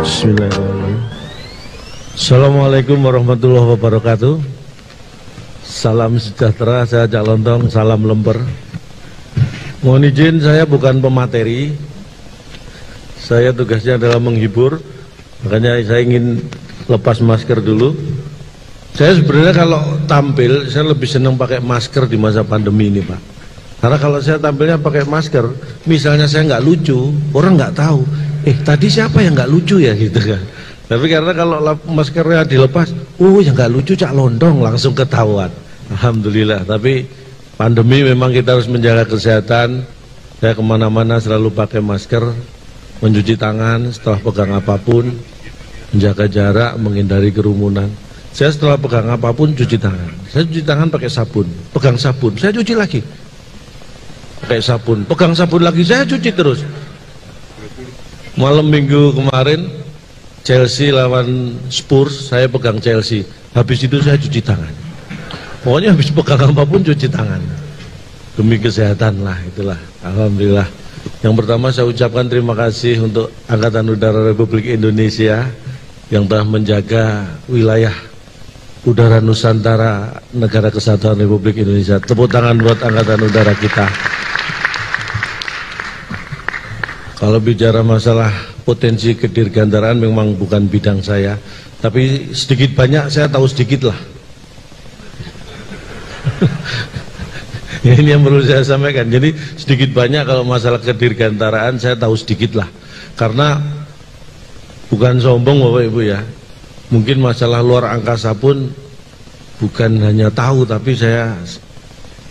Bismillahirrahmanirrahim. Assalamualaikum warahmatullahi wabarakatuh. Salam sejahtera, saya Cak Lontong, salam lemper. Mohon izin, saya bukan pemateri. Saya tugasnya adalah menghibur. Makanya saya ingin lepas masker dulu. Saya sebenarnya kalau tampil, saya lebih senang pakai masker di masa pandemi ini, Pak. Karena kalau saya tampilnya pakai masker, misalnya saya nggak lucu, orang nggak tahu. Tadi siapa yang nggak lucu ya gitu kan. Tapi karena kalau maskernya dilepas, yang nggak lucu Cak Lontong, langsung ketahuan. Alhamdulillah. Tapi pandemi memang kita harus menjaga kesehatan. Saya kemana-mana selalu pakai masker, mencuci tangan setelah pegang apapun, menjaga jarak, menghindari kerumunan. Saya setelah pegang apapun cuci tangan. Saya cuci tangan pakai sabun, pegang sabun, saya cuci lagi. Pakai sabun, pegang sabun lagi, saya cuci terus. Malam minggu kemarin Chelsea lawan Spurs, saya pegang Chelsea. Habis itu saya cuci tangan. Pokoknya habis pegang apapun cuci tangan. Demi kesehatan lah, itulah. Alhamdulillah. Yang pertama saya ucapkan terima kasih untuk Angkatan Udara Republik Indonesia yang telah menjaga wilayah udara Nusantara, Negara Kesatuan Republik Indonesia. Tepuk tangan buat Angkatan Udara kita. Kalau bicara masalah potensi kedirgantaraan memang bukan bidang saya, tapi sedikit banyak saya tahu sedikit lah. Ini yang perlu saya sampaikan. Jadi sedikit banyak kalau masalah kedirgantaraan saya tahu sedikit lah. Karena bukan sombong Bapak Ibu ya, mungkin masalah luar angkasa pun bukan hanya tahu, tapi saya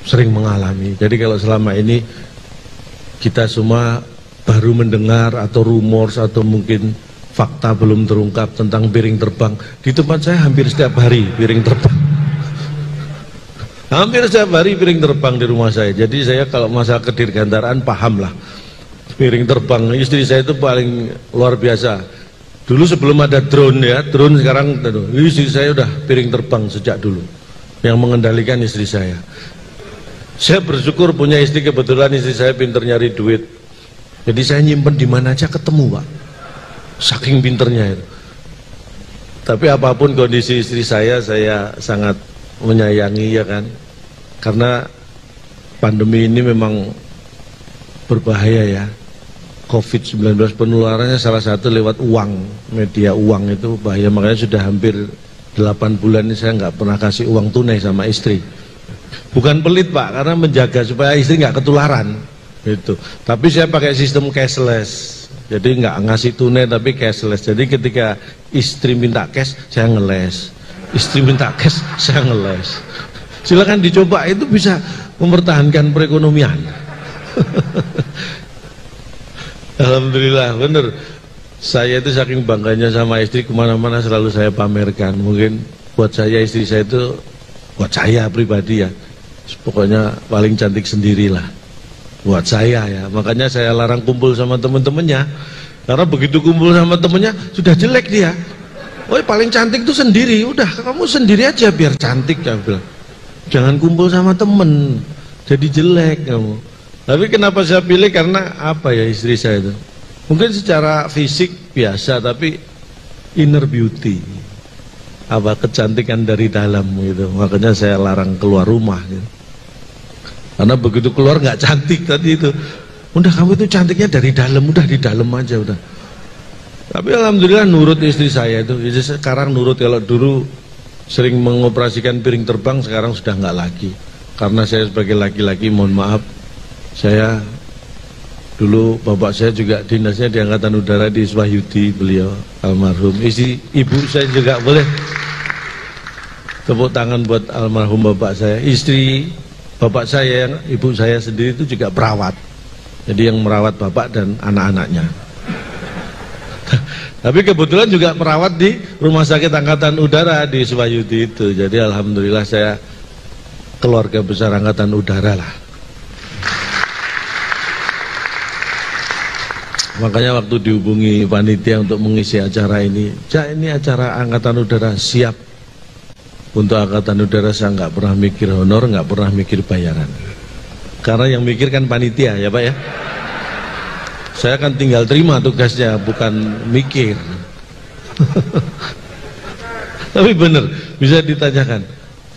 sering mengalami. Jadi kalau selama ini kita semua baru mendengar atau rumor atau mungkin fakta belum terungkap tentang piring terbang, di tempat saya hampir setiap hari piring terbang. Hampir setiap hari piring terbang di rumah saya. Jadi saya kalau masalah kedirgantaraan paham lah. Piring terbang, istri saya itu paling luar biasa. Dulu sebelum ada drone ya, drone sekarang istri saya udah piring terbang sejak dulu. Yang mengendalikan istri saya. Saya bersyukur punya istri, kebetulan istri saya pinter nyari duit. Jadi saya nyimpen di mana aja ketemu, Pak. Saking pinternya itu. Tapi apapun kondisi istri saya sangat menyayangi ya kan. Karena pandemi ini memang berbahaya ya. COVID-19 penularannya salah satu lewat uang, media uang itu bahaya. Makanya sudah hampir 8 bulan ini saya nggak pernah kasih uang tunai sama istri. Bukan pelit Pak, karena menjaga supaya istri nggak ketularan. Itu. Tapi saya pakai sistem cashless. Jadi nggak ngasih tunai tapi cashless. Jadi ketika istri minta cash, saya ngeles. Istri minta cash, saya ngeles. Silakan dicoba, itu bisa mempertahankan perekonomian. Alhamdulillah, bener. Saya itu saking bangganya sama istri, kemana-mana selalu saya pamerkan. Mungkin buat saya istri saya itu, buat saya pribadi ya, pokoknya paling cantik sendirilah. Buat saya ya, makanya saya larang kumpul sama temen-temennya. Karena begitu kumpul sama temennya sudah jelek dia. Paling cantik tuh sendiri. Udah kamu sendiri aja biar cantik ya bilang. Jangan kumpul sama temen, jadi jelek kamu. Tapi kenapa saya pilih? Karena apa ya, istri saya itu mungkin secara fisik biasa, tapi inner beauty, apa kecantikan dari dalam gitu. Makanya saya larang keluar rumah gitu. Karena begitu keluar nggak cantik tadi itu. Udah kamu itu cantiknya dari dalam, udah di dalam aja udah. Tapi alhamdulillah nurut istri saya itu. Istri sekarang nurut. Kalau dulu sering mengoperasikan piring terbang, sekarang sudah nggak lagi. Karena saya sebagai laki-laki, mohon maaf, saya dulu bapak saya juga dinasnya di Angkatan Udara di Swahyudi, beliau almarhum. Ibu saya juga boleh tepuk tangan buat almarhum bapak saya. Istri bapak saya, yang ibu saya sendiri itu juga perawat. Jadi yang merawat bapak dan anak-anaknya. Tapi kebetulan juga perawat di Rumah Sakit Angkatan Udara di Swahyudi itu. Jadi alhamdulillah saya keluarga besar Angkatan Udara lah. Makanya waktu dihubungi panitia untuk mengisi acara ini, ini acara Angkatan Udara, siap. Untuk Angkatan Udara saya nggak pernah mikir honor, nggak pernah mikir bayaran. Karena yang mikir kan panitia ya Pak ya. Saya kan tinggal terima tugasnya, bukan mikir. Tapi benar, bisa ditanyakan.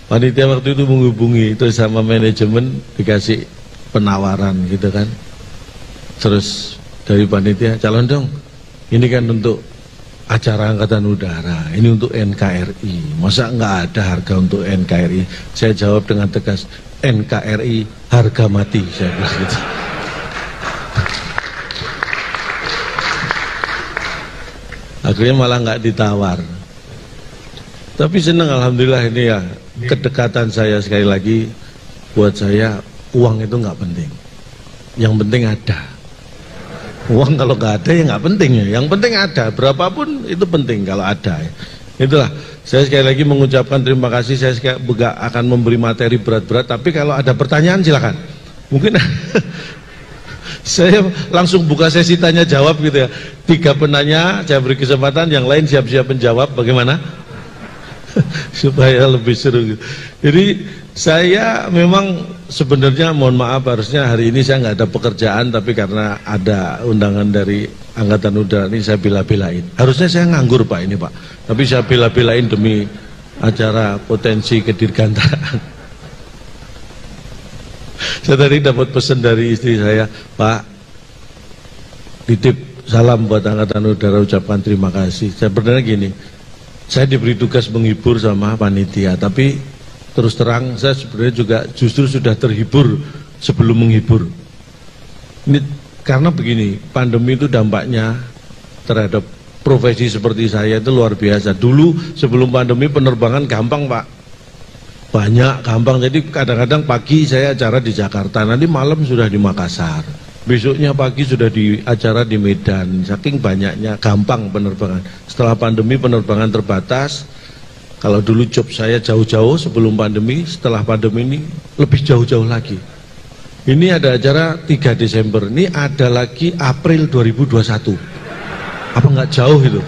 Panitia waktu itu menghubungi terus sama manajemen dikasih penawaran gitu kan. Terus dari panitia, calon dong, ini kan untuk acara Angkatan Udara, ini untuk NKRI, masa nggak ada harga untuk NKRI? Saya jawab dengan tegas, NKRI harga mati, saya bilang gitu. Akhirnya malah nggak ditawar. Tapi senang, alhamdulillah ini ya, kedekatan saya sekali lagi, buat saya uang itu nggak penting, yang penting ada. Uang kalau nggak ada ya nggak penting ya. Yang penting ada, berapapun itu penting kalau ada. Itulah, saya sekali lagi mengucapkan terima kasih. Saya juga akan memberi materi berat-berat. Tapi kalau ada pertanyaan silakan. Mungkin saya langsung buka sesi tanya jawab gitu ya. 3 penanya, saya beri kesempatan. Yang lain siap-siap menjawab. Bagaimana? Supaya lebih seru gitu. Jadi saya memang sebenarnya mohon maaf, harusnya hari ini saya nggak ada pekerjaan, tapi karena ada undangan dari Angkatan Udara ini saya bela-belain. Harusnya saya nganggur Pak ini Pak, tapi saya bela-belain demi acara potensi kedirgantaraan. Saya tadi dapat pesan dari istri saya, Pak, titip salam buat Angkatan Udara, ucapkan terima kasih. Saya benar gini, saya diberi tugas menghibur sama panitia, tapi terus terang saya sebenarnya juga justru sudah terhibur sebelum menghibur. Ini karena begini, pandemi itu dampaknya terhadap profesi seperti saya itu luar biasa. Dulu sebelum pandemi penerbangan gampang Pak, banyak gampang. Jadi kadang-kadang pagi saya acara di Jakarta, nanti malam sudah di Makassar, besoknya pagi sudah di acara di Medan. Saking banyaknya gampang penerbangan. Setelah pandemi penerbangan terbatas. Kalau dulu job saya jauh-jauh sebelum pandemi, setelah pandemi ini lebih jauh-jauh lagi. Ini ada acara 3 Desember, ini ada lagi April 2021. Apa nggak jauh itu?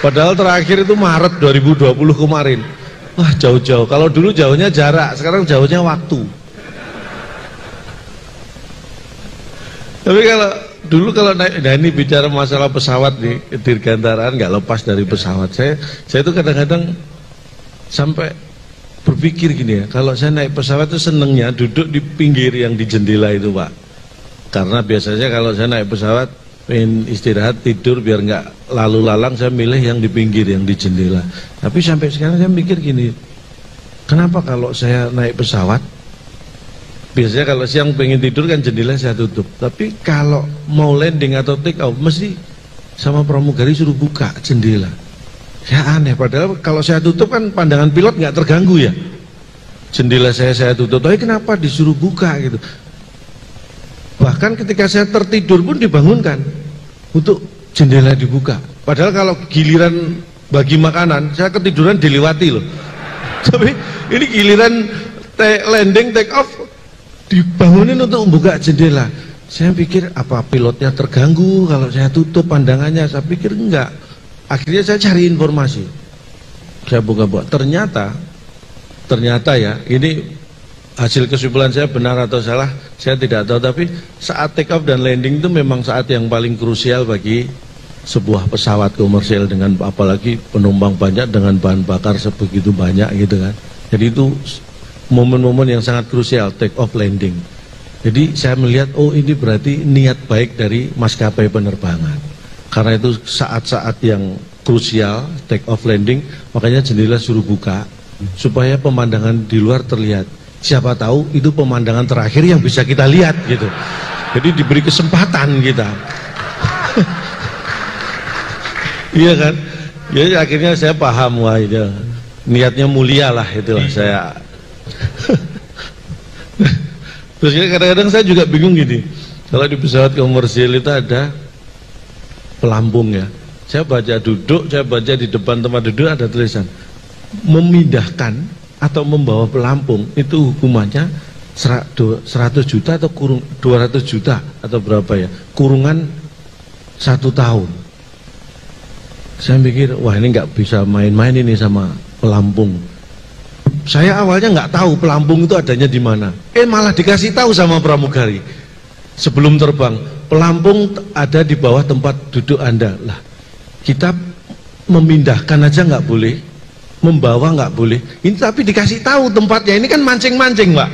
Padahal terakhir itu Maret 2020 kemarin. Wah jauh-jauh, kalau dulu jauhnya jarak, sekarang jauhnya waktu. Tapi dulu kalau naik, nah ini bicara masalah pesawat nih, dirgantaraan nggak lepas dari pesawat. Saya itu kadang-kadang sampai berpikir gini ya, kalau saya naik pesawat itu senengnya duduk di pinggir yang di jendela itu Pak. Karena biasanya kalau saya naik pesawat pengen istirahat tidur biar nggak lalu lalang, saya milih yang di pinggir yang di jendela. Tapi sampai sekarang saya mikir gini, kenapa kalau saya naik pesawat biasanya kalau siang pengen tidur kan jendela saya tutup, tapi kalau mau landing atau take off mesti sama pramugari suruh buka jendela. Ya aneh, padahal kalau saya tutup kan pandangan pilot nggak terganggu ya. Jendela saya tutup, tapi kenapa disuruh buka gitu. Bahkan ketika saya tertidur pun dibangunkan untuk jendela dibuka. Padahal kalau giliran bagi makanan saya ketiduran dilewati loh. Tapi ini giliran landing take off dibangunin untuk membuka jendela. Saya pikir apa pilotnya terganggu kalau saya tutup pandangannya. Saya pikir enggak. Akhirnya saya cari informasi, saya buka-buka, ternyata ya, ini hasil kesimpulan saya benar atau salah saya tidak tahu, tapi saat take off dan landing itu memang saat yang paling krusial bagi sebuah pesawat komersial, dengan apalagi penumpang banyak dengan bahan bakar sebegitu banyak gitu kan. Jadi itu momen-momen yang sangat krusial, take off landing. Jadi saya melihat, oh ini berarti niat baik dari maskapai penerbangan. Karena itu saat-saat yang krusial, take off landing, makanya jendela suruh buka supaya pemandangan di luar terlihat. Siapa tahu itu pemandangan terakhir yang bisa kita lihat gitu. Jadi diberi kesempatan kita. Iya kan? Jadi akhirnya saya paham, wah itu niatnya mulia lah, itulah saya. Terus kadang-kadang saya juga bingung gini, kalau di pesawat komersial itu ada pelampung ya, saya baca duduk, saya baca di depan tempat duduk ada tulisan memindahkan atau membawa pelampung itu hukumannya 100 juta atau 200 juta atau berapa ya, kurungan 1 tahun. Saya pikir wah ini nggak bisa main-main ini sama pelampung. Saya awalnya nggak tahu pelampung itu adanya di mana. Malah dikasih tahu sama pramugari sebelum terbang. pelampung ada di bawah tempat duduk Anda. Lah, kita memindahkan aja nggak boleh, membawa nggak boleh. Ini tapi dikasih tahu tempatnya. Ini kan mancing-mancing, Pak.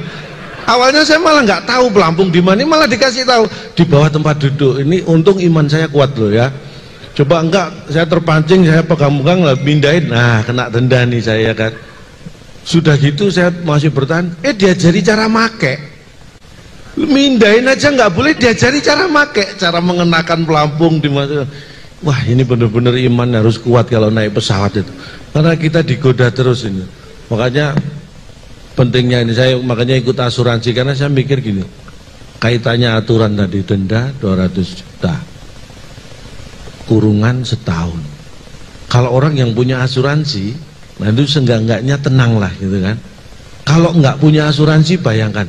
Awalnya saya malah nggak tahu pelampung di mana, malah dikasih tahu di bawah tempat duduk. Ini untung iman saya kuat loh ya. Coba enggak, saya terpancing, saya pegang-pegang lah, pindahin, nah kena denda nih saya kan. Sudah gitu saya masih bertahan, diajari cara make. Mindahin aja nggak boleh, diajari cara make, cara mengenakan pelampung di mana. Wah, ini benar-benar iman harus kuat kalau naik pesawat itu. Karena kita digoda terus ini. Makanya pentingnya ini, saya makanya ikut asuransi, karena saya mikir gini, kaitannya aturan tadi, denda 200 juta, kurungan setahun. Kalau orang yang punya asuransi, nah itu seenggak-enggaknya tenang lah gitu kan. Kalau nggak punya asuransi, bayangkan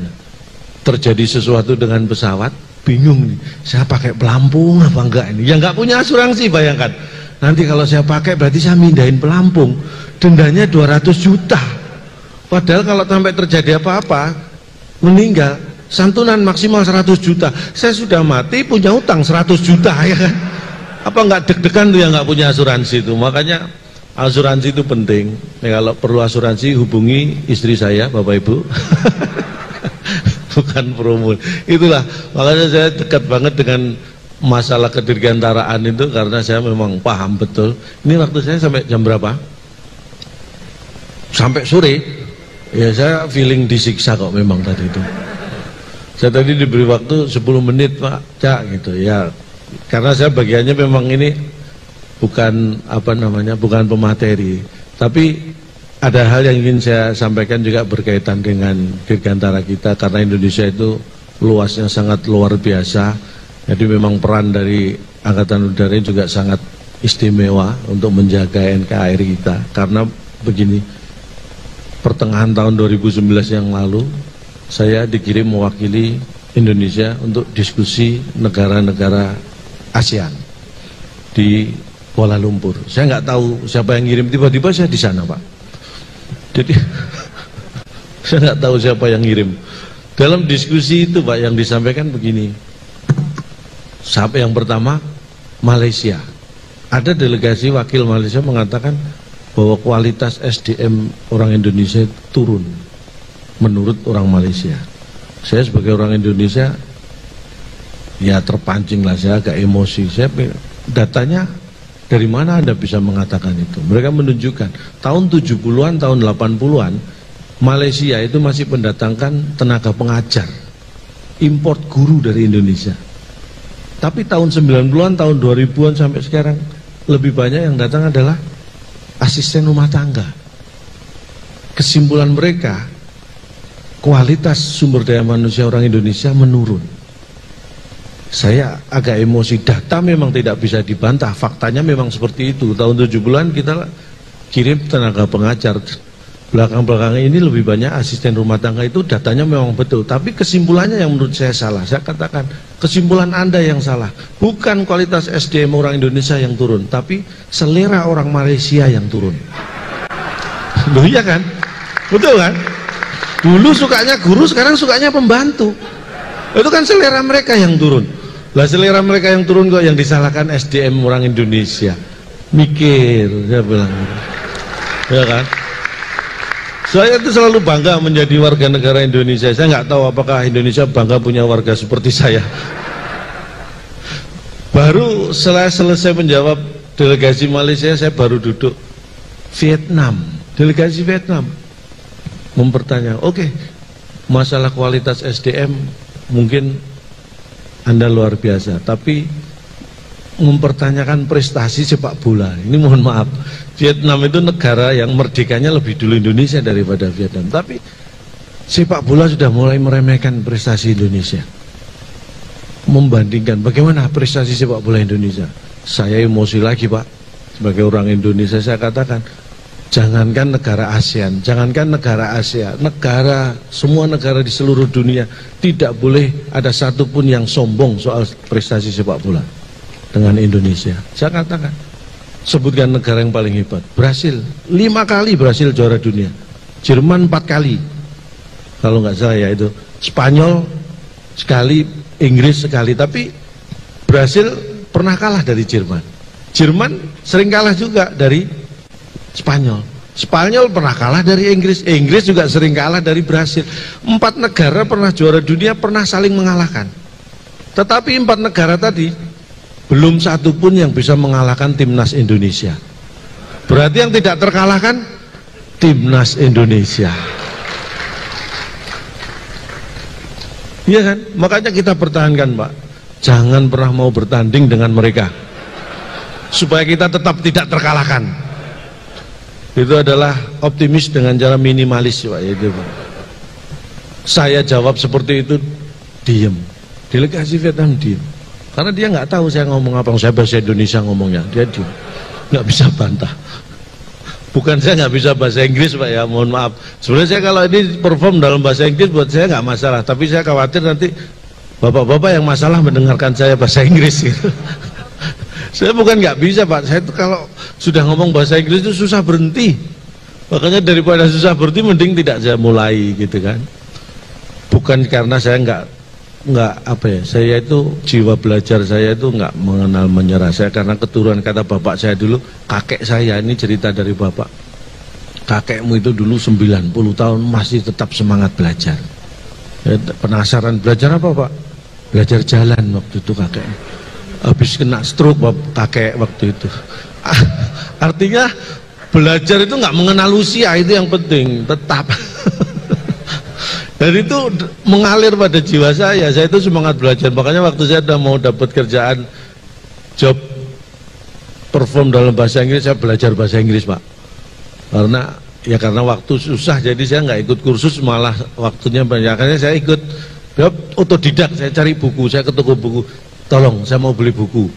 terjadi sesuatu dengan pesawat, bingung nih, saya pakai pelampung apa enggak ini. Yang nggak punya asuransi, bayangkan nanti kalau saya pakai berarti saya mindahin pelampung, dendanya 200 juta. Padahal kalau sampai terjadi apa-apa, meninggal, santunan maksimal 100 juta. Saya sudah mati punya utang 100 juta ya kan. Apa nggak deg-degan tuh yang nggak punya asuransi itu. Makanya asuransi itu penting. Kalau perlu asuransi, hubungi istri saya, Bapak Ibu. Bukan promo. Itulah makanya saya dekat banget dengan masalah kedirgantaraan itu, karena saya memang paham betul. Ini waktu saya sampai jam berapa? Sampai sore. Ya saya feeling disiksa kok memang tadi itu. Saya tadi diberi waktu 10 menit Pak Cak gitu ya. Karena saya bagiannya memang ini bukan apa namanya, bukan pemateri, tapi ada hal yang ingin saya sampaikan juga berkaitan dengan dirgantara kita, karena Indonesia itu luasnya sangat luar biasa. Jadi memang peran dari Angkatan Udara juga sangat istimewa untuk menjaga NKRI kita. Karena begini, pertengahan tahun 2019 yang lalu saya dikirim mewakili Indonesia untuk diskusi negara-negara ASEAN di Kuala Lumpur. Saya nggak tahu siapa yang ngirim, tiba-tiba saya di sana Pak. Jadi saya nggak tahu siapa yang ngirim. Dalam diskusi itu Pak, yang disampaikan begini, sampai yang pertama Malaysia, ada delegasi wakil Malaysia mengatakan bahwa kualitas SDM orang Indonesia turun menurut orang Malaysia. Saya sebagai orang Indonesia ya terpancing lah, saya agak emosi. Saya datanya dari mana Anda bisa mengatakan itu? Mereka menunjukkan tahun 70-an, tahun 80-an Malaysia itu masih mendatangkan tenaga pengajar, import guru dari Indonesia. Tapi tahun 90-an, tahun 2000-an sampai sekarang lebih banyak yang datang adalah asisten rumah tangga. Kesimpulan mereka, kualitas sumber daya manusia orang Indonesia menurun. Saya agak emosi, data memang tidak bisa dibantah, faktanya memang seperti itu. Tahun 70-an kita kirim tenaga pengajar, belakang-belakang ini lebih banyak asisten rumah tangga, itu datanya memang betul. Tapi kesimpulannya yang menurut saya salah. Saya katakan, kesimpulan Anda yang salah. Bukan kualitas SDM orang Indonesia yang turun, tapi selera orang Malaysia yang turun. Loh iya kan? Betul kan? Dulu sukanya guru, sekarang sukanya pembantu. Itu kan selera mereka yang turun. Lah selera mereka yang turun kok yang disalahkan SDM orang Indonesia. Mikir, saya bilang. Ya kan? Saya itu selalu bangga menjadi warga negara Indonesia. Saya nggak tahu apakah Indonesia bangga punya warga seperti saya. Baru selesai menjawab delegasi Malaysia, saya baru duduk Vietnam, delegasi Vietnam mempertanya, oke, masalah kualitas SDM mungkin Anda luar biasa, tapi mempertanyakan prestasi sepak bola, ini mohon maaf, Vietnam itu negara yang merdekanya lebih dulu Indonesia daripada Vietnam, tapi sepak bola sudah mulai meremehkan prestasi Indonesia. Membandingkan bagaimana prestasi sepak bola Indonesia, saya emosi lagi Pak. Sebagai orang Indonesia saya katakan, jangankan negara ASEAN, jangankan negara Asia, semua negara di seluruh dunia tidak boleh ada satupun yang sombong soal prestasi sepak bola dengan Indonesia. Saya katakan, sebutkan negara yang paling hebat. Brasil, 5 kali Brasil juara dunia, Jerman 4 kali kalau nggak salah ya itu, Spanyol sekali, Inggris sekali. Tapi Brasil pernah kalah dari Jerman. Jerman sering kalah juga dari Spanyol. Spanyol pernah kalah dari Inggris. Inggris juga sering kalah dari Brasil. 4 negara pernah juara dunia, pernah saling mengalahkan. Tetapi 4 negara tadi belum satu pun yang bisa mengalahkan timnas Indonesia. Berarti yang tidak terkalahkan timnas Indonesia. Iya kan? Makanya kita pertahankan, Pak. Jangan pernah mau bertanding dengan mereka, supaya kita tetap tidak terkalahkan. Itu adalah optimis dengan cara minimalis, Pak. Itu, Pak. Saya jawab seperti itu, diem. Delegasi Vietnam diem. Karena dia nggak tahu saya ngomong apa. Saya bahasa Indonesia ngomongnya, dia diem. Nggak bisa bantah. Bukan saya nggak bisa bahasa Inggris, Pak, ya, mohon maaf. Sebenarnya saya kalau ini perform dalam bahasa Inggris buat saya nggak masalah. Tapi saya khawatir nanti bapak-bapak yang masalah mendengarkan saya bahasa Inggris gitu. Saya bukan nggak bisa, Pak. Saya itu kalau sudah ngomong bahasa Inggris itu susah berhenti. Makanya daripada susah berhenti, mending tidak saya mulai gitu kan. Bukan karena saya nggak apa ya. Saya itu jiwa belajar saya itu nggak mengenal menyerah. Saya karena keturunan, kata bapak saya dulu, kakek saya ini cerita dari bapak. Kakekmu itu dulu 90 tahun masih tetap semangat belajar. Penasaran belajar apa, Pak? Belajar jalan waktu itu kakek. Habis kena stroke kakek waktu itu. Artinya belajar itu nggak mengenal usia, itu yang penting, tetap. Dan itu mengalir pada jiwa saya itu semangat belajar. Makanya waktu saya udah mau dapat kerjaan, job perform dalam bahasa Inggris, saya belajar bahasa Inggris, Pak. Karena waktu susah, jadi saya nggak ikut kursus, malah waktunya banyak. Akhirnya saya ikut otodidak, saya cari buku, saya ke toko buku. Tolong, saya mau beli buku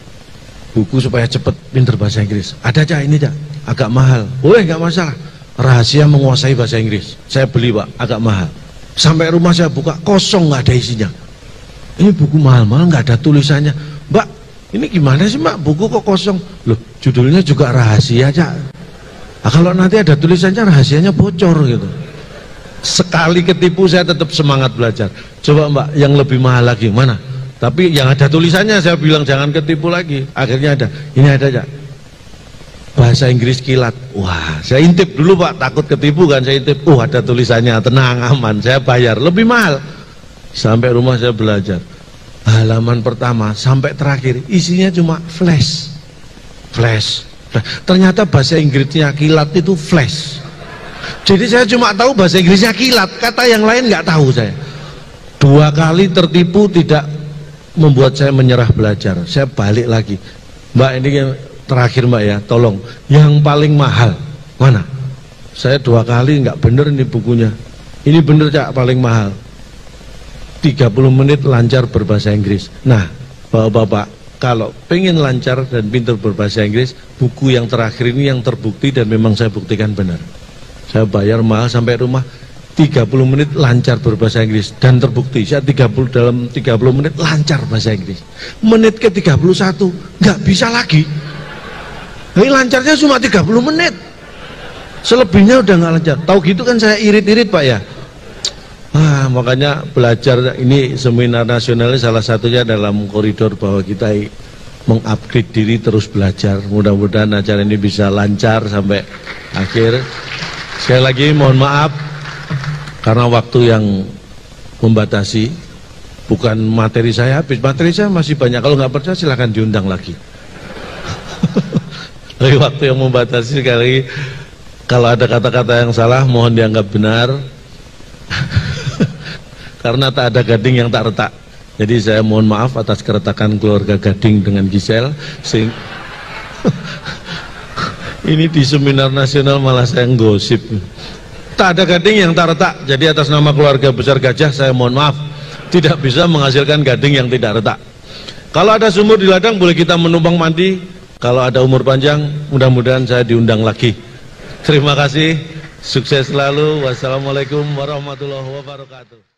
supaya cepat pinter bahasa Inggris. Ada, Cak, ini, Cak, agak mahal. Boleh, nggak masalah. Rahasia menguasai bahasa Inggris. Saya beli, Pak, agak mahal. Sampai rumah saya buka, kosong, nggak ada isinya. Ini buku mahal-mahal, nggak ada tulisannya. Mbak, ini gimana sih, Mbak? Buku kok kosong? Loh, judulnya juga rahasia, Cak. Nah, kalau nanti ada tulisannya, rahasianya bocor gitu. Sekali ketipu, saya tetap semangat belajar. Coba, Mbak, yang lebih mahal lagi, mana? Tapi yang ada tulisannya, saya bilang jangan ketipu lagi. Akhirnya ada, ini ada, Cak, bahasa Inggris kilat. Wah, saya intip dulu, Pak, takut ketipu kan, saya intip. Ada tulisannya, tenang, aman, saya bayar, lebih mahal. Sampai rumah saya belajar. Halaman pertama sampai terakhir isinya cuma flash. Ternyata bahasa Inggrisnya kilat itu flash. Jadi saya cuma tahu bahasa Inggrisnya kilat, kata yang lain nggak tahu saya. 2 kali tertipu, tidak membuat saya menyerah belajar. Saya balik lagi, Mbak, ini yang terakhir, Mbak, ya, tolong yang paling mahal mana? Saya 2 kali nggak bener ini bukunya. Ini bener, Cak, paling mahal. 30 menit lancar berbahasa Inggris. Nah, Bapak-bapak, kalau pengen lancar dan pintar berbahasa Inggris, buku yang terakhir ini yang terbukti dan memang saya buktikan benar. Saya bayar mahal, sampai rumah 30 menit lancar berbahasa Inggris, dan terbukti saya dalam 30 menit lancar bahasa Inggris. Menit ke 31 nggak bisa lagi. Ini lancarnya cuma 30 menit, selebihnya udah nggak lancar. Tahu gitu kan saya irit-irit, Pak, ya. Makanya belajar ini, seminar nasional salah satunya dalam koridor bahwa kita mengupgrade diri, terus belajar. Mudah-mudahan acara ini bisa lancar sampai akhir. Sekali lagi mohon maaf karena waktu yang membatasi. Bukan materi saya habis, materi saya masih banyak. Kalau nggak percaya silahkan diundang lagi. Tapi waktu yang membatasi, sekali kalau ada kata-kata yang salah mohon dianggap benar. Karena tak ada gading yang tak retak. Jadi saya mohon maaf atas keretakan keluarga Gading dengan Gisel. Ini di seminar nasional malah saya gosip. Tak ada gading yang tak retak. Jadi atas nama keluarga besar Gajah saya mohon maaf, tidak bisa menghasilkan gading yang tidak retak. Kalau ada sumur di ladang boleh kita menumpang mandi. Kalau ada umur panjang mudah-mudahan saya diundang lagi. Terima kasih, sukses selalu. Wassalamualaikum warahmatullahi wabarakatuh.